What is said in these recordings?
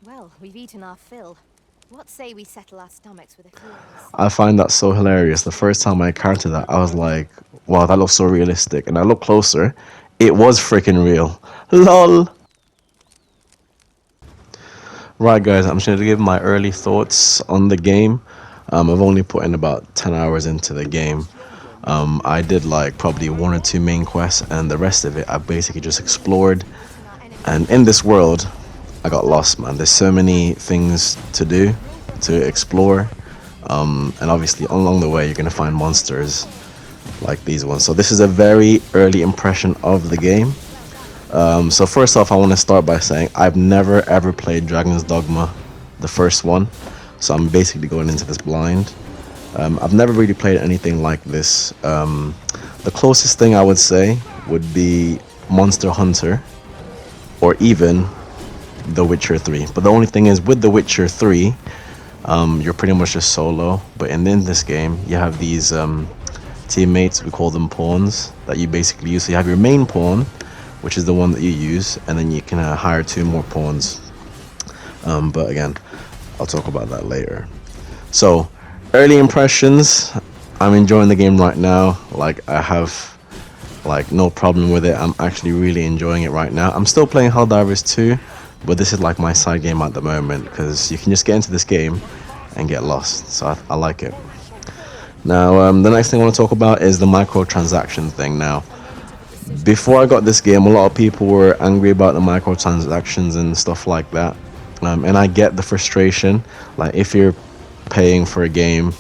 Well, we've eaten our fill. What say we settle our stomachs with a few eggs? I find that so hilarious. The first time I encountered that, I was like, wow, that looks so realistic. And I looked closer, it was freaking real. LOL. Right, guys, I'm just going to give my early thoughts on the game. I've only put in about 10 hours into the game. I did like probably one or two main quests, and the rest of it I basically just explored. Boosting our energy And in levels. this world, I got lost, man. There's so many things to do, to explore. And obviously, along the way, you're going to find monsters like these ones. So, this is a very early impression of the game. So first off, I want to start by saying I've never ever played Dragon's Dogma, the first one. So I'm basically going into this blind. I've never really played anything like this. The closest thing I would say would be Monster Hunter or even The Witcher 3. But the only thing is with The Witcher 3, you're pretty much just solo. But in this game, you have these teammates, we call them pawns, that you basically use. So you have your main pawn, which is the one that you use, and then you can hire two more pawns. But again, I'll talk about that later. So, early impressions. I'm enjoying the game right now. Like I have like no problem with it. I'm actually really enjoying it right now. I'm still playing Helldivers 2, but this is like my side game at the moment because you can just get into this game and get lost. So I like it. Now, the next thing I want to talk about is the microtransaction thing. Now, before I got this game, a lot of people were angry about the microtransactions and stuff like that. And I get the frustration. Like, if you're paying for a game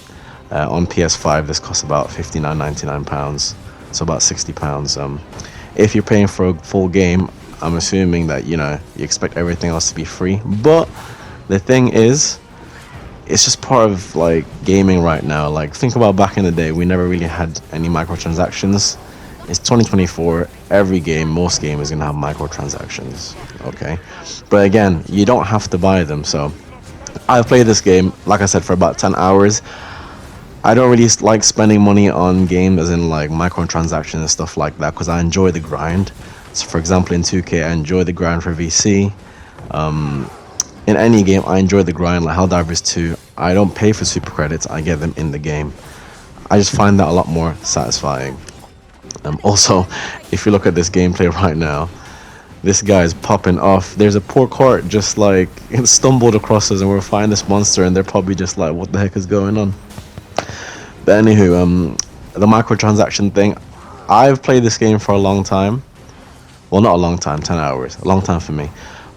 on PS5, this costs about £59.99, so about £60. If you're paying for a full game, I'm assuming that you expect everything else to be free. But the thing is, it's just part of like gaming right now. Like, think about back in the day, we never really had any microtransactions. It's 2024. Every game, most game is gonna have microtransactions. Okay, but again, you don't have to buy them. So I've played this game, like I said, for about 10 hours. I don't really like spending money on games as in like microtransactions and stuff like that because I enjoy the grind. So for example, in 2K, I enjoy the grind for VC. In any game, I enjoy the grind. Like Helldivers 2, I don't pay for super credits, I get them in the game. I just find that a lot more satisfying. Also, if you look at this gameplay right now, this guy is popping off. There's a poor cart just like stumbled across us, and we're fighting this monster, and they're probably just like, "What the heck is going on?" But anywho, the microtransaction thing. I've played this game for a long time. Well, not a long time, 10 hours, a long time for me.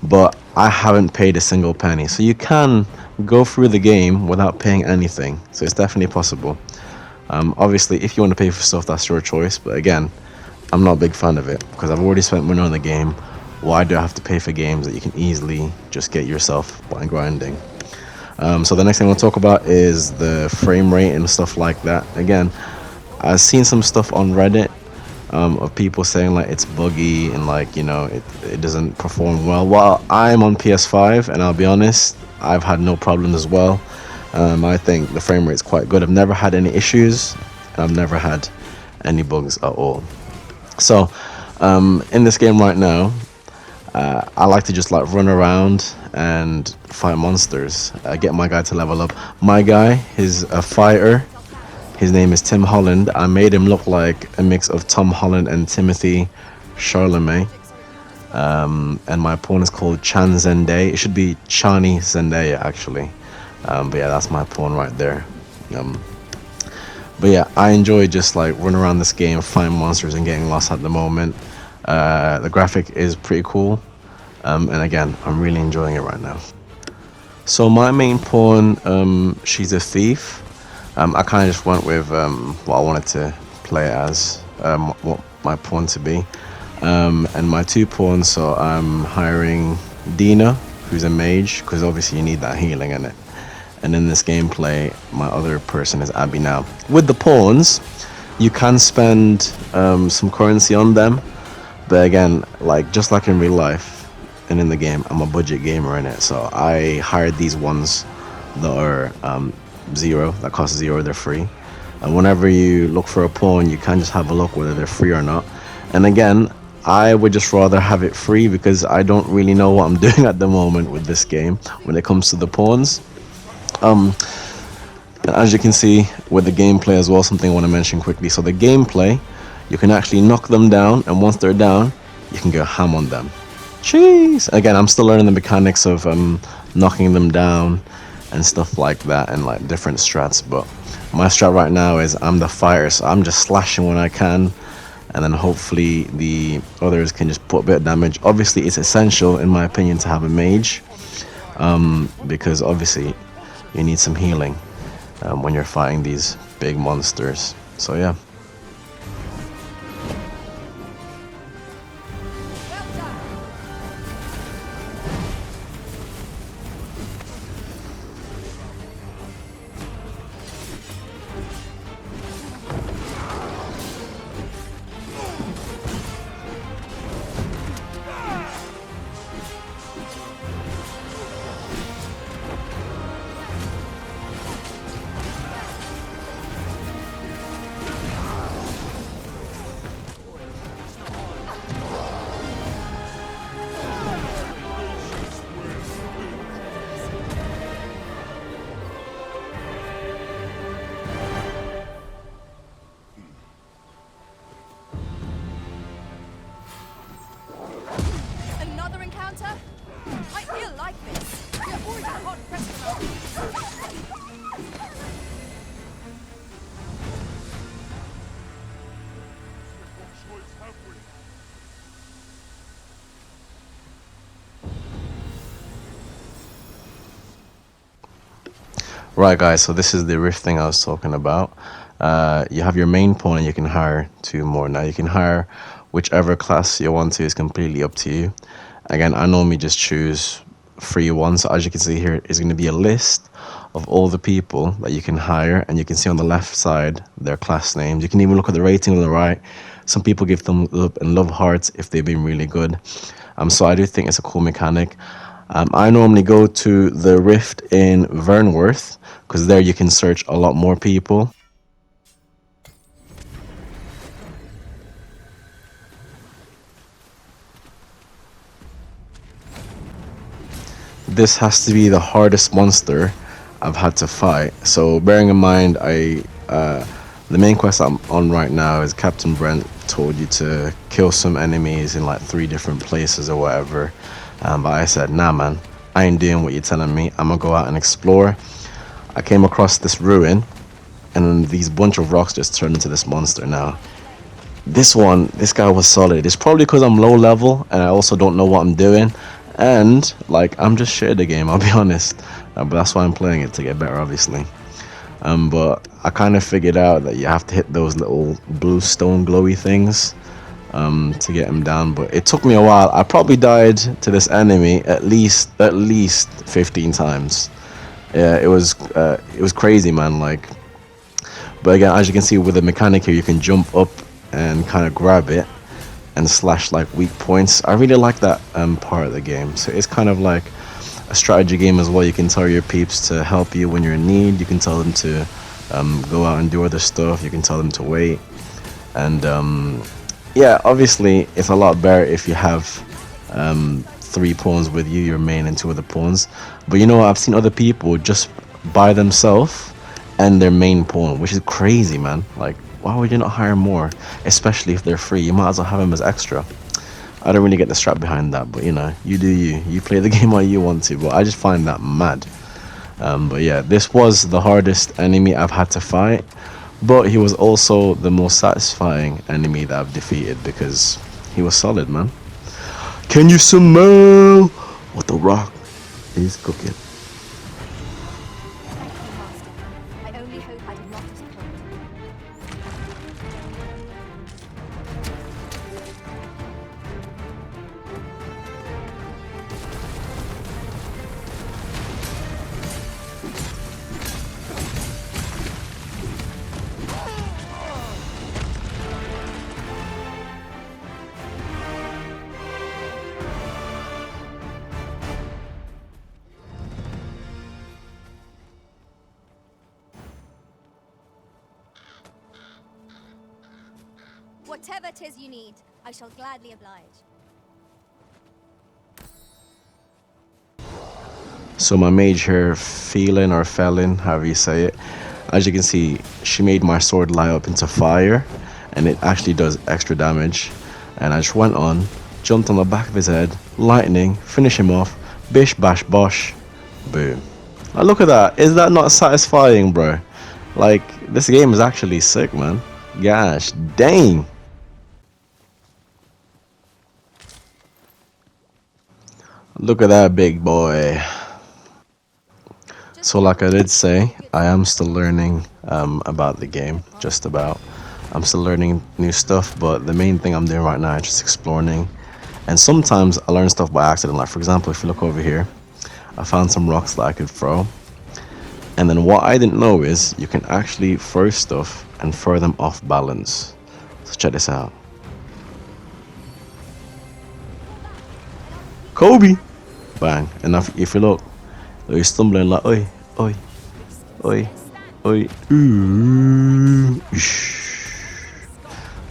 But I haven't paid a single penny. So you can go through the game without paying anything. So it's definitely possible. Obviously, if you want to pay for stuff, that's your choice. But again, I'm not a big fan of it because I've already spent money on the game. Why do I have to pay for games that you can easily just get yourself by grinding? So the next thing I want to talk about is the frame rate and stuff like that. Again, I've seen some stuff on Reddit of people saying like it's buggy and like it doesn't perform well. Well, I'm on PS5 and I'll be honest, I've had no problems as well. I think the frame rate's quite good. I've never had any issues and I've never had any bugs at all. So in this game right now, I like to just like run around and fight monsters. Get my guy to level up. My guy is a fighter. His name is Tim Holland. I made him look like a mix of Tom Holland and Timothy Charlemagne. And my pawn is called Chan Zende. It should be Chani Zendaya actually. But yeah, that's my pawn right there. Um, but yeah, I enjoy just like running around this game, fighting monsters, and getting lost at the moment. The graphic is pretty cool. And again, I'm really enjoying it right now. So my main pawn, she's a thief. I kind of just went with what I wanted to play as, what my pawn to be. And my two pawns, so I'm hiring Dina, who's a mage, because obviously you need that healing in it. And in this gameplay, my other person is Abby now. With the pawns, you can spend some currency on them, but again, like just like in real life and in the game, I'm a budget gamer in it, so I hired these ones that are zero, that cost zero, they're free. And whenever you look for a pawn, you can just have a look whether they're free or not. And again, I would just rather have it free because I don't really know what I'm doing at the moment with this game when it comes to the pawns. And as you can see with the gameplay as well, something I want to mention quickly. So the gameplay, you can actually knock them down, and once they're down, you can go ham on them. Jeez. Again, I'm still learning the mechanics of knocking them down and stuff like that, and like different strats. But my strat right now is I'm the fighter, so I'm just slashing when I can, and then hopefully the others can just put a bit of damage. Obviously, it's essential, in my opinion, to have a mage, because obviously you need some healing when you're fighting these big monsters. So yeah. Another encounter? I feel like this. We're already hard pressed for Right, guys, so this is the rift thing I was talking about. You have your main pawn and you can hire 2 more. Now you can hire whichever class you want to, is completely up to you. Again, I normally just choose free ones. So as you can see here, is going to be a list of all the people that you can hire, and you can see on the left side their class names. You can even look at the rating on the right. Some people give them up and love hearts if they've been really good. So I do think it's a cool mechanic. I normally go to the Rift in Vernworth because there you can search a lot more people. This has to be the hardest monster I've had to fight. So bearing in mind, the main quest I'm on right now is Captain Brent told you to kill some enemies in like 3 different places or whatever. But I said, nah man, I ain't doing what you're telling me. I'm gonna go out and explore. I came across this ruin, and then these bunch of rocks just turned into this monster. Now this guy was solid. It's probably because I'm low level and I also don't know what I'm doing, and like I'm just shit at the game, I'll be honest. But that's why I'm playing it, to get better, obviously. But I kind of figured out that you have to hit those little blue stone glowy things to get him down. But it took me a while. I probably died to this enemy at least 15 times. Yeah, it was crazy, man. Like, but again, as you can see with the mechanic here, you can jump up and kind of grab it and slash like weak points. I really like that part of the game. So it's kind of like a strategy game as well. You can tell your peeps to help you when you're in need. You can tell them to go out and do other stuff. You can tell them to wait. And yeah, obviously it's a lot better if you have 3 pawns with you, your main and 2 other pawns. But you know what, I've seen other people just by themselves and their main pawn, which is crazy, man. Like, why would you not hire more, especially if they're free? You might as well have them as extra. I don't really get the strap behind that, but you know, you do you play the game how you want to. But I just find that mad. But yeah, this was the hardest enemy I've had to fight, but he was also the most satisfying enemy that I've defeated because he was solid, man. Can you smell what the rock is cooking? I only hope I did not disappoint. Whatever 'tis you need. I shall gladly oblige. So my mage here, Felin or Felin, however you say it, as you can see, she made my sword light up into fire, and it actually does extra damage. And I just went on, jumped on the back of his head, lightning, finish him off, bish bash bosh, boom. Now look at that, is that not satisfying, bro? Like, this game is actually sick, man. Gosh, dang. Look at that big boy. So like I did say, I am still learning about the game, just about. I'm still learning new stuff, but the main thing I'm doing right now is just exploring. And sometimes I learn stuff by accident. Like for example, if you look over here, I found some rocks that I could throw. And then what I didn't know is you can actually throw stuff and throw them off balance. So check this out. Kobe! Bang. And if you look, you're stumbling like, oi, oi, oi, oi, ooh.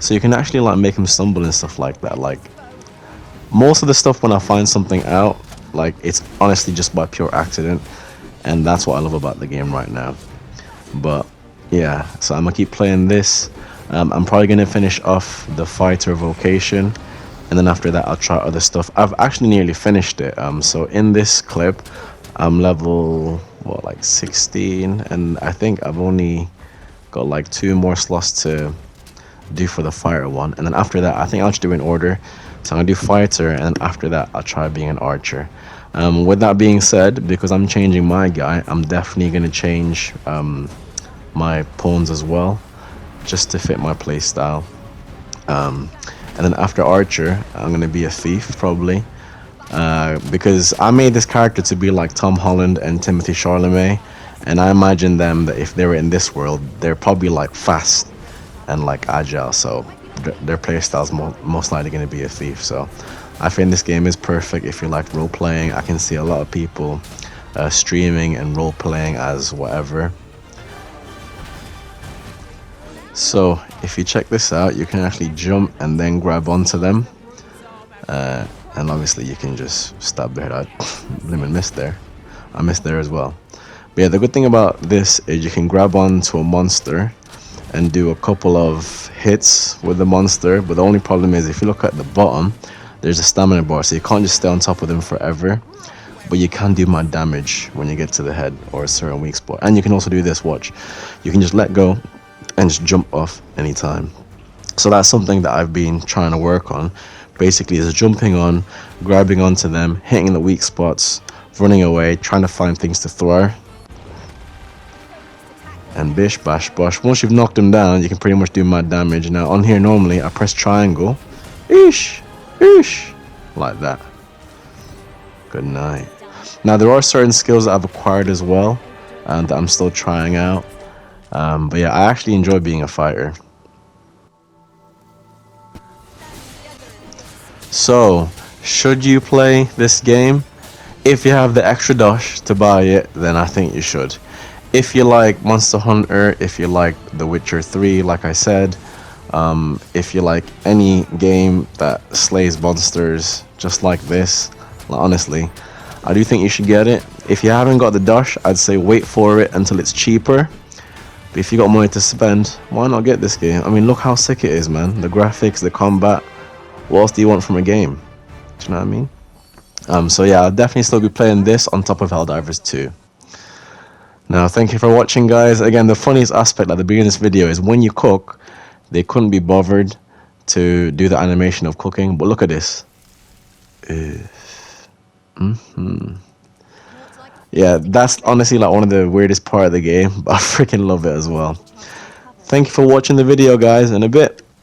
So you can actually like make him stumble and stuff like that. Like most of the stuff when I find something out, like it's honestly just by pure accident, and that's what I love about the game right now. But yeah, so I'm gonna keep playing this. I'm probably gonna finish off the fighter vocation, and then after that I'll try other stuff. I've actually nearly finished it. So in this clip, I'm level what, like 16, and I think I've only got like 2 more slots to do for the fighter one, and then after that I think I'll just do in order. So I'm gonna do fighter, and then after that I'll try being an archer. With that being said, because I'm changing my guy, I'm definitely gonna change my pawns as well, just to fit my playstyle. And then after archer, I'm gonna be a thief probably, because I made this character to be like Tom Holland and Timothy Chalamet, and I imagine them that if they were in this world, they're probably like fast and like agile, so their playstyle's most likely going to be a thief. So I think this game is perfect if you like role playing. I can see a lot of people streaming and role playing as whatever. So if you check this out, you can actually jump and then grab onto them, and obviously you can just stab their head. I missed there. I missed there as well. But yeah, the good thing about this is you can grab onto a monster and do a couple of hits with the monster, but the only problem is if you look at the bottom, there's a stamina bar, so you can't just stay on top of them forever, but you can do mad damage when you get to the head or a certain weak spot. And you can also do this, watch, you can just let go and just jump off anytime. So that's something that I've been trying to work on, basically, is jumping on, grabbing onto them, hitting the weak spots, running away, trying to find things to throw, and bish bash bosh. Once you've knocked them down, you can pretty much do mad damage. Now on here normally I press triangle, ish, like that. Good night. Now there are certain skills that I've acquired as well, and that I'm still trying out, but yeah, I actually enjoy being a fighter. So should you play this game? If you have the extra dosh to buy it, then I think you should. If you like Monster Hunter, if you like The Witcher 3, like I said, if you like any game that slays monsters just like this, like, honestly, I do think you should get it. If you haven't got the dosh, I'd say wait for it until it's cheaper. But if you got money to spend, why not get this game? I mean, look how sick it is, man. The graphics, the combat. What else do you want from a game? Do you know what I mean? So yeah, I'll definitely still be playing this on top of Helldivers 2. Now, thank you for watching, guys. Again, the funniest aspect at the beginning of this video is when you cook, they couldn't be bothered to do the animation of cooking, but look at this. Yeah, that's honestly like one of the weirdest part of the game, but I freaking love it as well. Thank you for watching the video, guys. In a bit.